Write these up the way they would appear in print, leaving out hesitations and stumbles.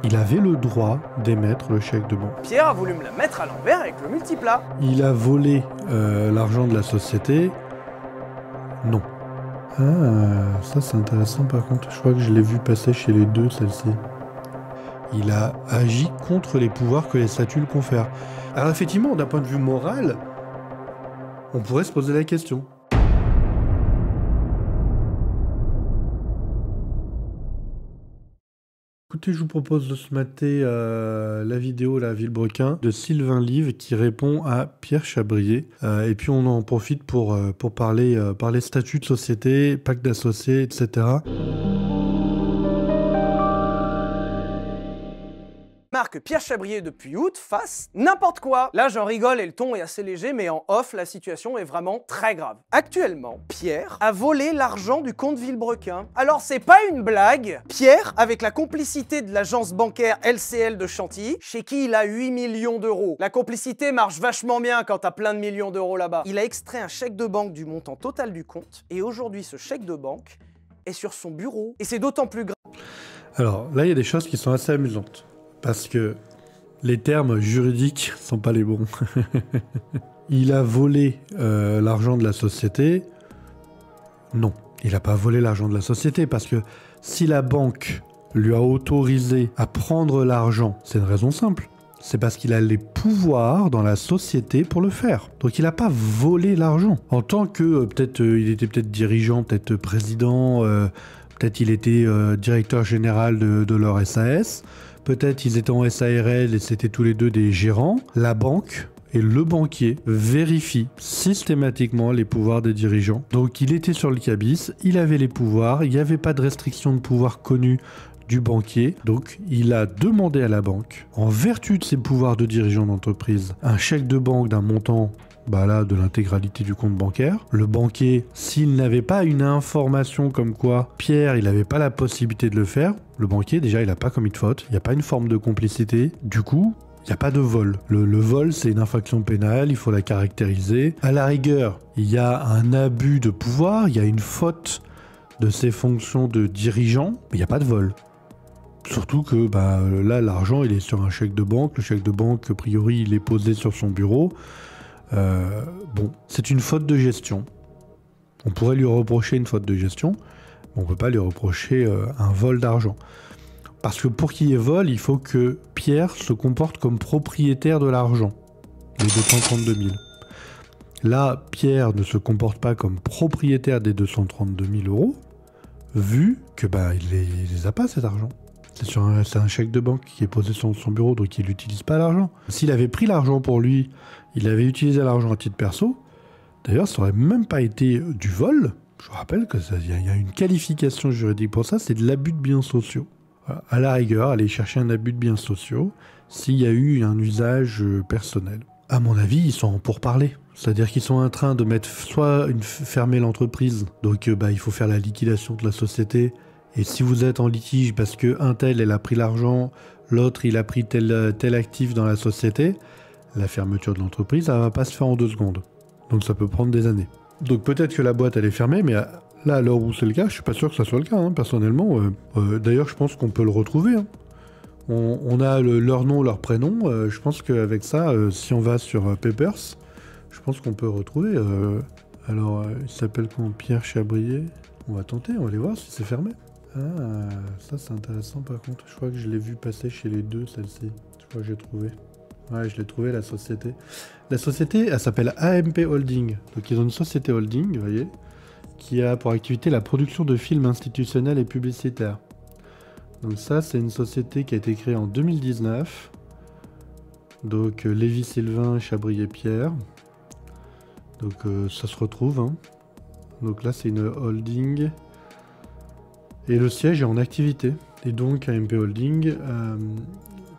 Il avait le droit d'émettre le chèque de banque. Pierre a voulu me la mettre à l'envers avec le multiplat. Il a volé l'argent de la société. Non. Ah, ça c'est intéressant par contre. Je crois que je l'ai vu passer chez les deux, celle-ci. Il a agi contre les pouvoirs que les statuts le confèrent. Alors effectivement, d'un point de vue moral, on pourrait se poser la question. Écoutez, je vous propose de se mater la vidéo La Villebrequin de Sylvain Live qui répond à Pierre Chabrier. Et puis on en profite pour parler statut de société, pacte d'associés, etc. Marque Pierre Chabrier depuis août fasse n'importe quoi. Là j'en rigole et le ton est assez léger, mais en off la situation est vraiment très grave. Actuellement, Pierre a volé l'argent du compte Villebrequin. Alors c'est pas une blague. Pierre, avec la complicité de l'agence bancaire LCL de Chantilly, chez qui il a 8 millions d'euros. La complicité marche vachement bien quand t'as plein de millions d'euros là-bas. Il a extrait un chèque de banque du montant total du compte, et aujourd'hui ce chèque de banque est sur son bureau. Et c'est d'autant plus grave. Alors là, il y a des choses qui sont assez amusantes. Parce que les termes juridiques sont pas les bons. Il a volé l'argent de la société. Non, il n'a pas volé l'argent de la société parce que si la banque lui a autorisé à prendre l'argent, c'est une raison simple. C'est parce qu'il a les pouvoirs dans la société pour le faire. Donc il n'a pas volé l'argent. En tant que, il était peut-être dirigeant, peut-être président, peut-être il était directeur général de leur SAS. Peut-être ils étaient en SARL et c'était tous les deux des gérants. La banque et le banquier vérifient systématiquement les pouvoirs des dirigeants. Donc il était sur le cabis, il avait les pouvoirs, il n'y avait pas de restriction de pouvoir connue du banquier. Donc il a demandé à la banque, en vertu de ses pouvoirs de dirigeant d'entreprise, un chèque de banque d'un montant de l'intégralité du compte bancaire. Le banquier, s'il n'avait pas une information comme quoi Pierre, il n'avait pas la possibilité de le faire, le banquier, déjà, il n'a pas commis de faute, il n'y a pas une forme de complicité. Du coup, il n'y a pas de vol. Le vol, c'est une infraction pénale, il faut la caractériser. À la rigueur, il y a un abus de pouvoir, il y a une faute de ses fonctions de dirigeant, mais il n'y a pas de vol. Surtout que là, l'argent, il est sur un chèque de banque. Le chèque de banque, a priori, il est posé sur son bureau. C'est une faute de gestion. On pourrait lui reprocher une faute de gestion, mais on ne peut pas lui reprocher un vol d'argent. Parce que pour qu'il y ait vol, il faut que Pierre se comporte comme propriétaire de l'argent, les 232 000. Là, Pierre ne se comporte pas comme propriétaire des 232 000 euros, vu que il les a pas cet argent. C'est un chèque de banque qui est posé sur son bureau, donc il n'utilise pas l'argent. S'il avait pris l'argent pour lui, il avait utilisé l'argent à titre perso, d'ailleurs ça n'aurait même pas été du vol. Je vous rappelle qu'il y a une qualification juridique pour ça, c'est de l'abus de biens sociaux. Voilà. À la rigueur, aller chercher un abus de biens sociaux s'il y a eu un usage personnel. À mon avis, ils sont en pourparlers. C'est-à-dire qu'ils sont en train de mettre fermer l'entreprise, donc il faut faire la liquidation de la société. Et si vous êtes en litige parce qu'un tel, elle a pris l'argent, l'autre, il a pris tel actif dans la société, la fermeture de l'entreprise, ça ne va pas se faire en 2 secondes. Donc ça peut prendre des années. Donc peut-être que la boîte, elle est fermée, mais là, à l'heure où c'est le cas, je ne suis pas sûr que ça soit le cas, personnellement. D'ailleurs, je pense qu'on peut le retrouver. On a leur nom, leur prénom. Je pense qu'avec ça, si on va sur Papers, je pense qu'on peut retrouver. Il s'appelle comment? Pierre Chabrier. On va tenter, on va aller voir si c'est fermé. Ah, ça c'est intéressant par contre. Je crois que je l'ai vu passer chez les deux, celle-ci. Je crois que j'ai trouvé. Ouais, je l'ai trouvé, la société. La société, elle s'appelle AMP Holding. Donc ils ont une société holding, vous voyez, qui a pour activité la production de films institutionnels et publicitaires. Donc ça, c'est une société qui a été créée en 2019. Donc Lévy Sylvain, Chabrier Pierre. Donc ça se retrouve. Donc là, c'est une holding. Et le siège est en activité. Et donc, AMP Holding,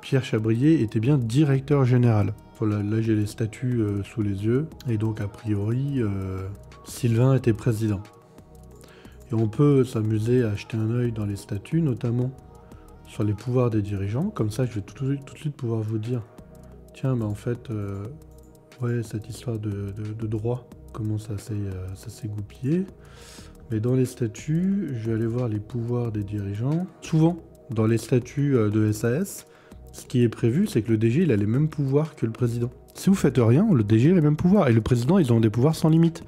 Pierre Chabrier était bien directeur général. Voilà, là, j'ai les statuts sous les yeux. Et donc, a priori, Sylvain était président. Et on peut s'amuser à jeter un œil dans les statuts, notamment sur les pouvoirs des dirigeants. Comme ça, je vais tout de suite pouvoir vous dire, tiens, en fait, cette histoire de droit, comment ça s'est goupillé. Mais dans les statuts, je vais aller voir les pouvoirs des dirigeants. Souvent, dans les statuts de SAS, ce qui est prévu, c'est que le DG, il a les mêmes pouvoirs que le président. Si vous faites rien, le DG a les mêmes pouvoirs. Et le président, ils ont des pouvoirs sans limite.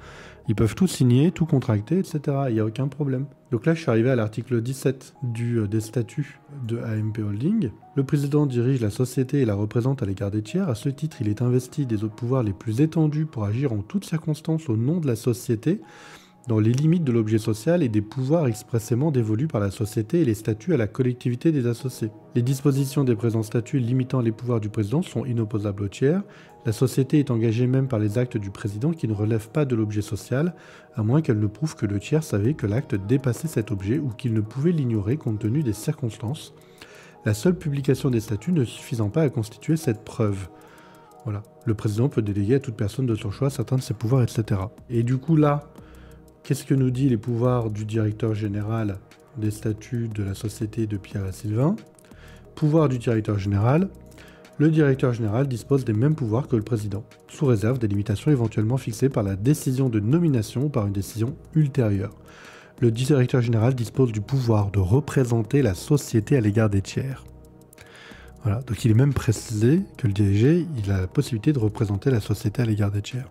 Ils peuvent tout signer, tout contracter, etc. Il n'y a aucun problème. Donc là, je suis arrivé à l'article 17 des statuts de AMP Holding. Le président dirige la société et la représente à l'égard des tiers. À ce titre, il est investi des autres pouvoirs les plus étendus pour agir en toutes circonstances au nom de la société, dans les limites de l'objet social et des pouvoirs expressément dévolus par la société et les statuts à la collectivité des associés. Les dispositions des présents statuts limitant les pouvoirs du président sont inopposables aux tiers. La société est engagée même par les actes du président qui ne relèvent pas de l'objet social, à moins qu'elle ne prouve que le tiers savait que l'acte dépassait cet objet ou qu'il ne pouvait l'ignorer compte tenu des circonstances, la seule publication des statuts ne suffisant pas à constituer cette preuve. Voilà. Le président peut déléguer à toute personne de son choix certains de ses pouvoirs, etc. Et du coup là, qu'est-ce que nous dit les pouvoirs du directeur général des statuts de la société de Pierre et Sylvain? Pouvoir du directeur général. Le directeur général dispose des mêmes pouvoirs que le président, sous réserve des limitations éventuellement fixées par la décision de nomination ou par une décision ultérieure. Le directeur général dispose du pouvoir de représenter la société à l'égard des tiers. Voilà, donc il est même précisé que le DG, il a la possibilité de représenter la société à l'égard des tiers.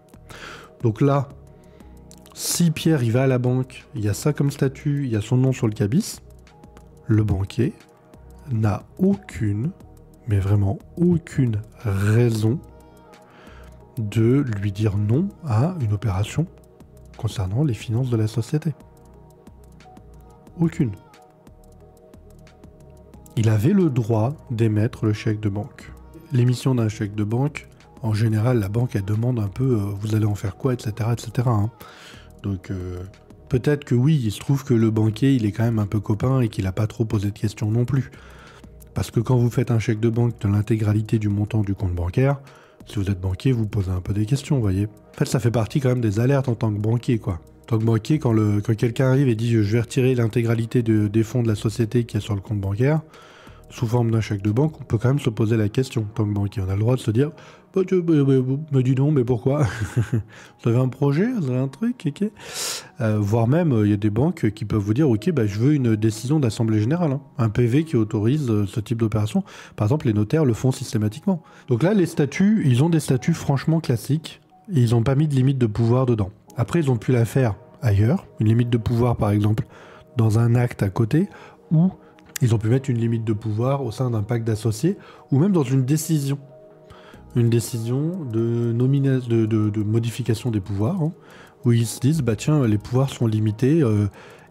Donc là, si Pierre il va à la banque, il y a ça comme statut, il y a son nom sur le cabis, le banquier n'a aucune, mais vraiment aucune raison de lui dire non à une opération concernant les finances de la société. Aucune. Il avait le droit d'émettre le chèque de banque. L'émission d'un chèque de banque, en général, la banque elle demande un peu vous allez en faire quoi, etc. etc. Donc peut-être que oui, il se trouve que le banquier il est quand même un peu copain et qu'il n'a pas trop posé de questions non plus. Parce que quand vous faites un chèque de banque de l'intégralité du montant du compte bancaire, si vous êtes banquier, vous posez un peu des questions, vous voyez. En fait, ça fait partie quand même des alertes en tant que banquier, quoi. En tant que banquier, quand quelqu'un arrive et dit « je vais retirer l'intégralité des fonds de la société qui est sur le compte bancaire », sous forme d'un chèque de banque, on peut quand même se poser la question. En tant que banquier, on a le droit de se dire « me dis non, mais pourquoi ? Vous avez un projet ? Vous avez un truc ok ?» Voire même, il y a des banques qui peuvent vous dire « Ok, je veux une décision d'assemblée générale, un PV qui autorise ce type d'opération. » Par exemple, les notaires le font systématiquement. Donc là, les statuts, ils ont des statuts franchement classiques et ils n'ont pas mis de limite de pouvoir dedans. Après, ils ont pu la faire ailleurs, une limite de pouvoir par exemple dans un acte à côté, ou ils ont pu mettre une limite de pouvoir au sein d'un pacte d'associés, ou même dans une décision. Une décision de modification des pouvoirs, où ils se disent, tiens, les pouvoirs sont limités,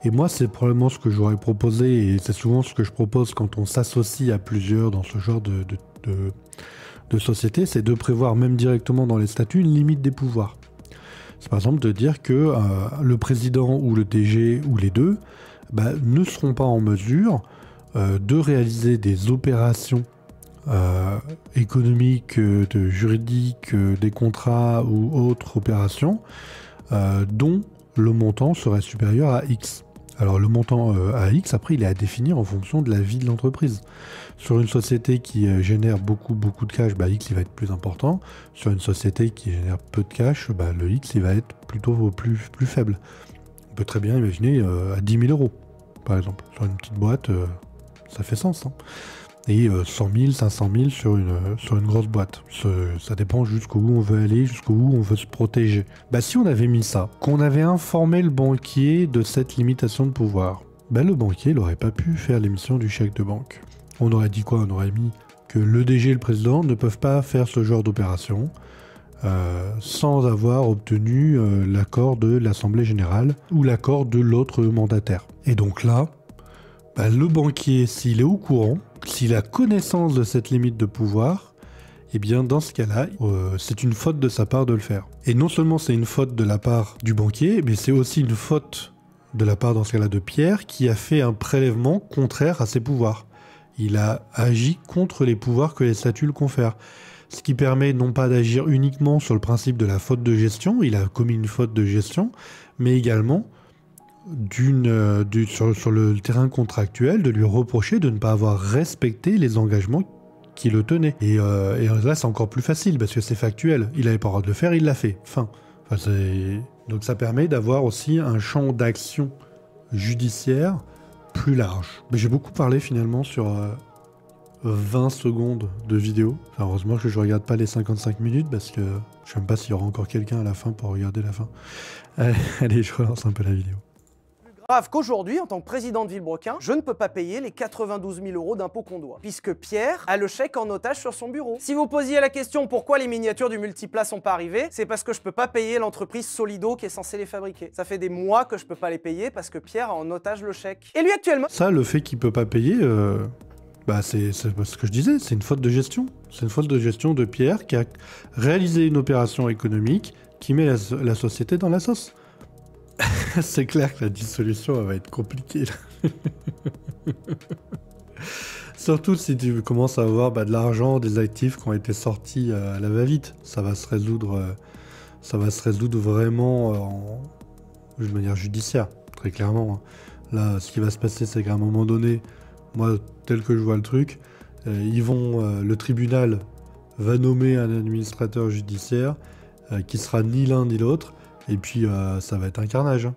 et moi c'est probablement ce que j'aurais proposé, et c'est souvent ce que je propose quand on s'associe à plusieurs dans ce genre de société, c'est de prévoir même directement dans les statuts une limite des pouvoirs. C'est par exemple de dire que le président ou le DG ou les deux ne seront pas en mesure de réaliser des opérations économiques, juridiques, des contrats ou autres opérations dont le montant serait supérieur à X. Alors le montant à X, après, il est à définir en fonction de la vie de l'entreprise. Sur une société qui génère beaucoup de cash, X il va être plus important. Sur une société qui génère peu de cash, le X il va être plutôt plus faible. On peut très bien imaginer à 10 000 euros, par exemple. Sur une petite boîte, ça fait sens. Et 100 000, 500 000 sur une grosse boîte. Ça dépend jusqu'où on veut aller, jusqu'où on veut se protéger. Si on avait mis ça, qu'on avait informé le banquier de cette limitation de pouvoir, le banquier n'aurait pas pu faire l'émission du chèque de banque. On aurait dit quoi? On aurait mis que le DG et le président ne peuvent pas faire ce genre d'opération sans avoir obtenu l'accord de l'Assemblée Générale ou l'accord de l'autre mandataire. Et donc là, le banquier, s'il est au courant, s'il a connaissance de cette limite de pouvoir, eh bien dans ce cas-là, c'est une faute de sa part de le faire. Et non seulement c'est une faute de la part du banquier, mais c'est aussi une faute de la part, dans ce cas-là, de Pierre, qui a fait un prélèvement contraire à ses pouvoirs. Il a agi contre les pouvoirs que les statuts le confèrent. Ce qui permet non pas d'agir uniquement sur le principe de la faute de gestion, il a commis une faute de gestion, mais également sur le terrain contractuel, de lui reprocher de ne pas avoir respecté les engagements qui le tenaient. Et là, c'est encore plus facile, parce que c'est factuel. Il n'avait pas le droit de le faire, il l'a fait. Fin. Donc ça permet d'avoir aussi un champ d'action judiciaire plus large. Mais j'ai beaucoup parlé finalement sur 20 secondes de vidéo. Enfin, heureusement que je regarde pas les 55 minutes parce que je sais même pas s'il y aura encore quelqu'un à la fin pour regarder la fin. Allez, je relance un peu la vidéo. Grave qu'aujourd'hui, en tant que président de Villebrequin, je ne peux pas payer les 92 000 € d'impôts qu'on doit, puisque Pierre a le chèque en otage sur son bureau. Si vous posiez la question pourquoi les miniatures du Multipla sont pas arrivées, c'est parce que je peux pas payer l'entreprise Solido qui est censée les fabriquer. Ça fait des mois que je peux pas les payer parce que Pierre a en otage le chèque. Et lui actuellement... Ça, le fait qu'il peut pas payer, c'est ce que je disais, c'est une faute de gestion. C'est une faute de gestion de Pierre qui a réalisé une opération économique qui met la société dans la sauce. C'est clair que la dissolution elle va être compliquée. Là. Surtout si tu commences à avoir de l'argent, des actifs qui ont été sortis à la va-vite. Ça va se résoudre vraiment de manière judiciaire, très clairement. Là, ce qui va se passer, c'est qu'à un moment donné, moi, tel que je vois le truc, le tribunal va nommer un administrateur judiciaire qui sera ni l'un ni l'autre. Et puis, ça va être un carnage. Hein.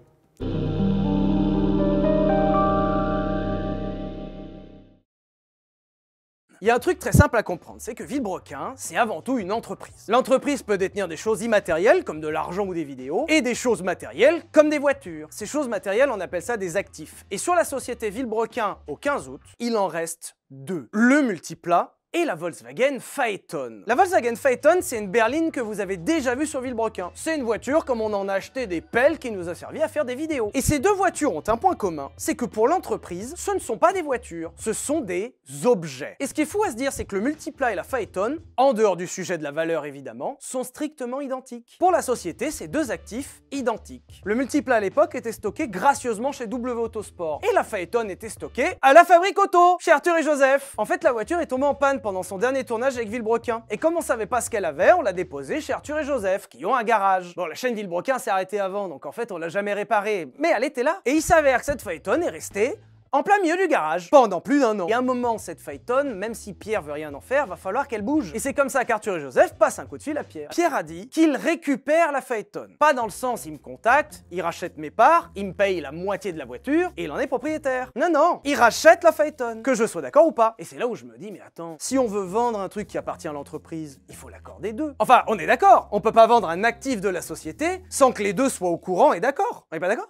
Il y a un truc très simple à comprendre, c'est que Villebrequin, c'est avant tout une entreprise. L'entreprise peut détenir des choses immatérielles, comme de l'argent ou des vidéos, et des choses matérielles, comme des voitures. Ces choses matérielles, on appelle ça des actifs. Et sur la société Villebrequin, au 15 août, il en reste deux. Le Multipla et la Volkswagen Phaeton. La Volkswagen Phaeton, c'est une berline que vous avez déjà vue sur Villebrequin. C'est une voiture comme on en a acheté des pelles qui nous a servi à faire des vidéos. Et ces deux voitures ont un point commun, c'est que pour l'entreprise, ce ne sont pas des voitures, ce sont des objets. Et ce qui est fou à se dire, c'est que le Multipla et la Phaeton, en dehors du sujet de la valeur évidemment, sont strictement identiques. Pour la société, c'est deux actifs identiques. Le Multipla à l'époque était stocké gracieusement chez W Autosport, et la Phaeton était stockée à la Fabrique Auto, chez Arthur et Joseph. En fait, la voiture est tombée en panne pendant son dernier tournage avec Villebrequin. Et comme on savait pas ce qu'elle avait, on l'a déposée chez Arthur et Joseph, qui ont un garage. Bon, la chaîne Villebrequin s'est arrêtée avant, donc en fait on l'a jamais réparée, mais elle était là. Et il s'avère que cette Phaeton est restée en plein milieu du garage, pendant plus d'1 an. Et à un moment, cette Phaeton, même si Pierre veut rien en faire, va falloir qu'elle bouge. Et c'est comme ça qu'Arthur et Joseph passent un coup de fil à Pierre. Pierre a dit qu'il récupère la Phaeton. Pas dans le sens, il me contacte, il rachète mes parts, il me paye la moitié de la voiture, et il en est propriétaire. Non, non, il rachète la Phaeton. Que je sois d'accord ou pas. Et c'est là où je me dis, mais attends, si on veut vendre un truc qui appartient à l'entreprise, il faut l'accord des deux. Enfin, on est d'accord, on peut pas vendre un actif de la société sans que les deux soient au courant et d'accord. On est pas d'accord ?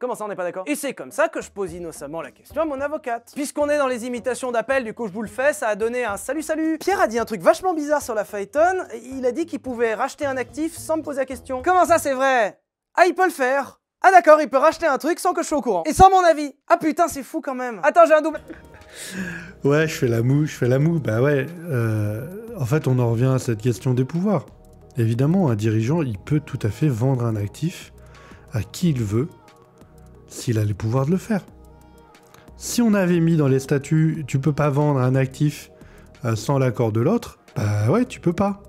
Comment ça, on n'est pas d'accord? Et c'est comme ça que je pose innocemment la question à mon avocate. Puisqu'on est dans les imitations d'appel, du coup je vous le fais, ça a donné un salut salut. Pierre a dit un truc vachement bizarre sur la Phaeton, il a dit qu'il pouvait racheter un actif sans me poser la question. Comment ça c'est vrai? Ah, il peut le faire. Ah d'accord, il peut racheter un truc sans que je sois au courant. Et sans mon avis. Ah putain, c'est fou quand même. Attends, j'ai un double... Ouais, je fais la moue. Bah ouais, en fait on en revient à cette question des pouvoirs. Évidemment, un dirigeant, il peut tout à fait vendre un actif à qui il veut, s'il a les pouvoirs de le faire. Si on avait mis dans les statuts, tu peux pas vendre un actif sans l'accord de l'autre, bah ouais, tu peux pas.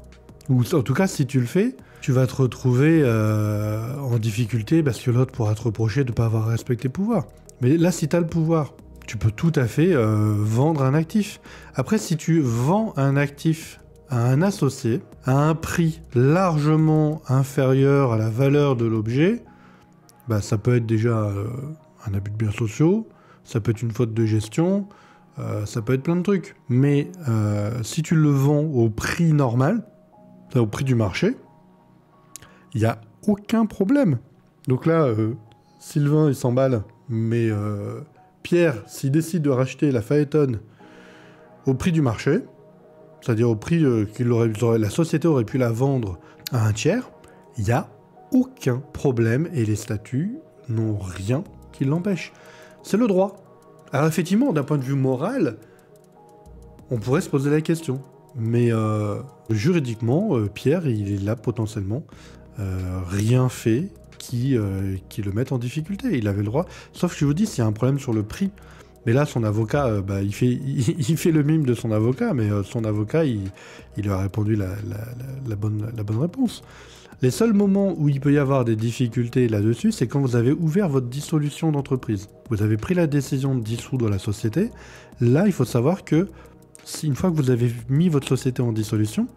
Ou en tout cas, si tu le fais, tu vas te retrouver en difficulté parce que l'autre pourra te reprocher de ne pas avoir respecté le pouvoir. Mais là, si tu as le pouvoir, tu peux tout à fait vendre un actif. Après, si tu vends un actif à un associé, à un prix largement inférieur à la valeur de l'objet, bah, ça peut être déjà un abus de biens sociaux, ça peut être une faute de gestion, ça peut être plein de trucs. Mais si tu le vends au prix normal, au prix du marché, il n'y a aucun problème. Donc là, Sylvain, il s'emballe, mais Pierre, s'il décide de racheter la Phaeton au prix du marché, c'est-à-dire au prix la société aurait pu la vendre à un tiers, il n'y a aucun problème et les statuts n'ont rien qui l'empêche. C'est le droit. Alors effectivement, d'un point de vue moral, on pourrait se poser la question. Mais juridiquement, Pierre, il est là potentiellement rien fait qui le mette en difficulté. Il avait le droit. Sauf que je vous dis, s'il y a un problème sur le prix, mais là, son avocat, il fait le mime de son avocat, mais son avocat, il lui a répondu la bonne réponse. Les seuls moments où il peut y avoir des difficultés là-dessus, c'est quand vous avez ouvert votre dissolution d'entreprise. Vous avez pris la décision de dissoudre la société. Là, il faut savoir que, une fois que vous avez mis votre société en dissolution,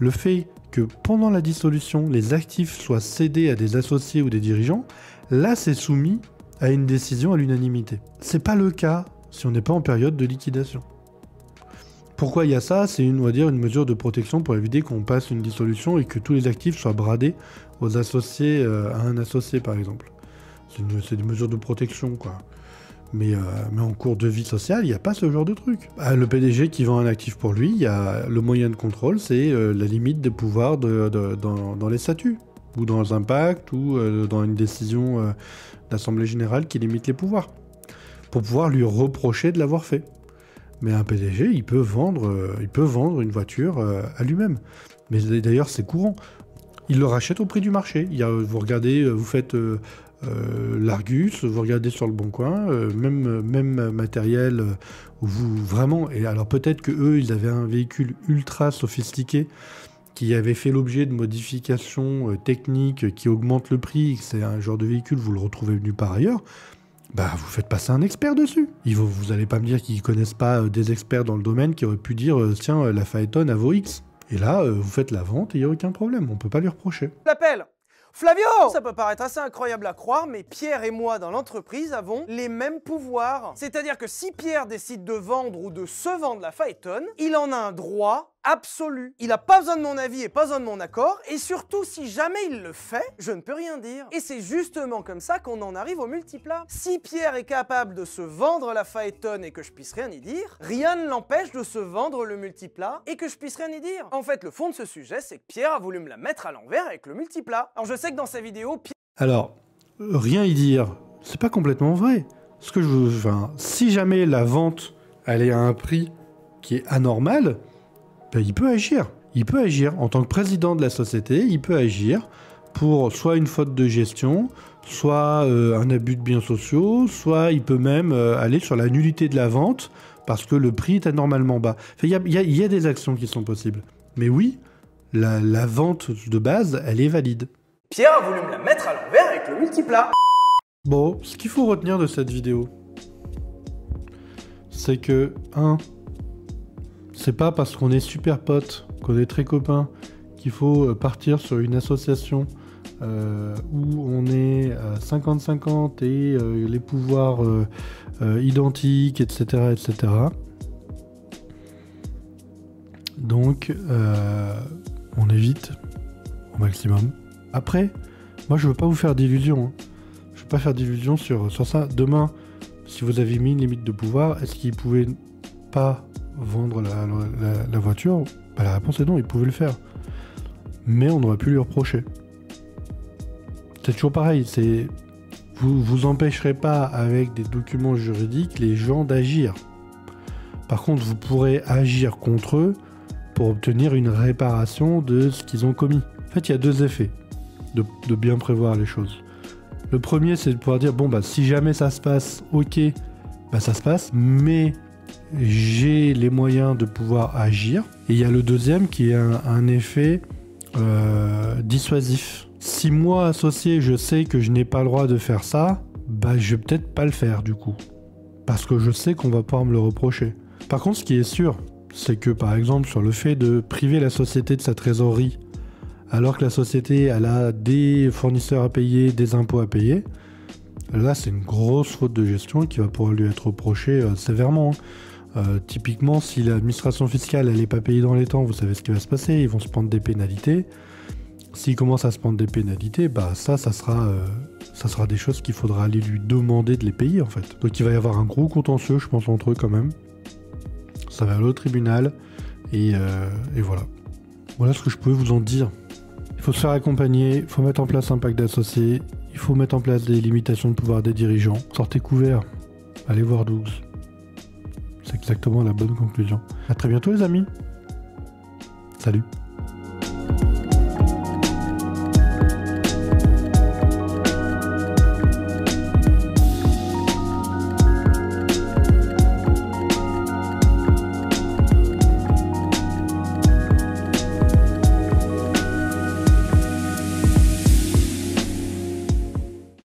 le fait que pendant la dissolution, les actifs soient cédés à des associés ou des dirigeants, là, c'est soumis à une décision à l'unanimité. C'est pas le cas si on n'est pas en période de liquidation. Pourquoi il y a ça? C'est on va dire une mesure de protection pour éviter qu'on passe une dissolution et que tous les actifs soient bradés aux associés, à un associé par exemple. C'est des mesures de protection quoi. Mais en cours de vie sociale, il n'y a pas ce genre de truc. Le PDG qui vend un actif pour lui, il y a le moyen de contrôle, c'est la limite des pouvoirs dans les statuts, ou dans un pacte, ou dans une décision d'Assemblée Générale qui limite les pouvoirs, pour pouvoir lui reprocher de l'avoir fait. Mais un PDG, il peut vendre une voiture à lui-même. Mais d'ailleurs, c'est courant. Il le rachète au prix du marché. Vous regardez, vous faites l'Argus, vous regardez sur le Bon Coin, même matériel où vous vraiment... Et alors peut-être que eux, ils avaient un véhicule ultra sophistiqué qui avait fait l'objet de modifications techniques qui augmentent le prix, c'est un genre de véhicule, vous le retrouvez nulle part ailleurs. Bah, vous faites passer un expert dessus. Vous allez pas me dire qu'ils connaissent pas des experts dans le domaine qui auraient pu dire tiens, la Phaeton à vos X. Et là, vous faites la vente et il n'y a aucun problème. On peut pas lui reprocher. L'appel Flavio! Ça peut paraître assez incroyable à croire, mais Pierre et moi dans l'entreprise avons les mêmes pouvoirs. C'est-à-dire que si Pierre décide de vendre ou de se vendre la Phaeton, il en a un droit absolu. Il n'a pas besoin de mon avis et pas besoin de mon accord, et surtout si jamais il le fait, je ne peux rien dire. Et c'est justement comme ça qu'on en arrive au multiplat. Si Pierre est capable de se vendre la Phaeton et que je puisse rien y dire, rien ne l'empêche de se vendre le multiplat et que je puisse rien y dire. En fait, le fond de ce sujet, c'est que Pierre a voulu me la mettre à l'envers avec le multiplat. Alors je sais que dans sa vidéo, Pierre... Alors, rien y dire, c'est pas complètement vrai. Si jamais la vente, elle est à un prix qui est anormal, ben, il peut agir. Il peut agir en tant que président de la société, il peut agir pour soit une faute de gestion, soit un abus de biens sociaux, soit il peut même aller sur la nullité de la vente parce que le prix est anormalement bas. Enfin, il y a des actions qui sont possibles. Mais oui, la vente de base, elle est valide. Pierre a voulu me la mettre à l'envers avec le multiplat. Bon, ce qu'il faut retenir de cette vidéo, c'est que, c'est pas parce qu'on est super potes, qu'on est très copains, qu'il faut partir sur une association où on est 50-50 et les pouvoirs identiques, etc., etc. Donc, on évite au maximum. Après, moi je veux pas vous faire d'illusions. Hein. Je veux pas faire d'illusions sur ça. Demain, si vous avez mis une limite de pouvoir, est-ce qu'il pouvait pas vendre la voiture? Bah, la réponse est non, il pouvait le faire. Mais on aurait pu lui reprocher. C'est toujours pareil, vous empêcherez pas avec des documents juridiques les gens d'agir. Par contre, vous pourrez agir contre eux pour obtenir une réparation de ce qu'ils ont commis. En fait, il y a deux effets de bien prévoir les choses. Le premier, c'est de pouvoir dire, bon, bah, si jamais ça se passe, ok, bah, ça se passe, mais j'ai les moyens de pouvoir agir. Et il y a le deuxième qui est un effet dissuasif. Si moi, associé, je sais que je n'ai pas le droit de faire ça, bah, je vais peut-être pas le faire du coup. Parce que je sais qu'on va pouvoir me le reprocher. Par contre, ce qui est sûr, c'est que par exemple, sur le fait de priver la société de sa trésorerie, alors que la société, elle a des fournisseurs à payer, des impôts à payer, là, c'est une grosse faute de gestion qui va pouvoir lui être reprochée sévèrement. Typiquement, si l'administration fiscale elle n'est pas payée dans les temps, vous savez ce qui va se passer, ils vont se prendre des pénalités. S'ils commencent à se prendre des pénalités, bah ça sera des choses qu'il faudra aller lui demander de les payer en fait. Donc il va y avoir un gros contentieux, je pense, entre eux quand même. Ça va aller au tribunal et voilà. Voilà ce que je pouvais vous en dire. Il faut se faire accompagner, il faut mettre en place un pacte d'associés, il faut mettre en place des limitations de pouvoir des dirigeants. Sortez couverts, allez voir Dougs. C'est exactement la bonne conclusion. À très bientôt les amis. Salut.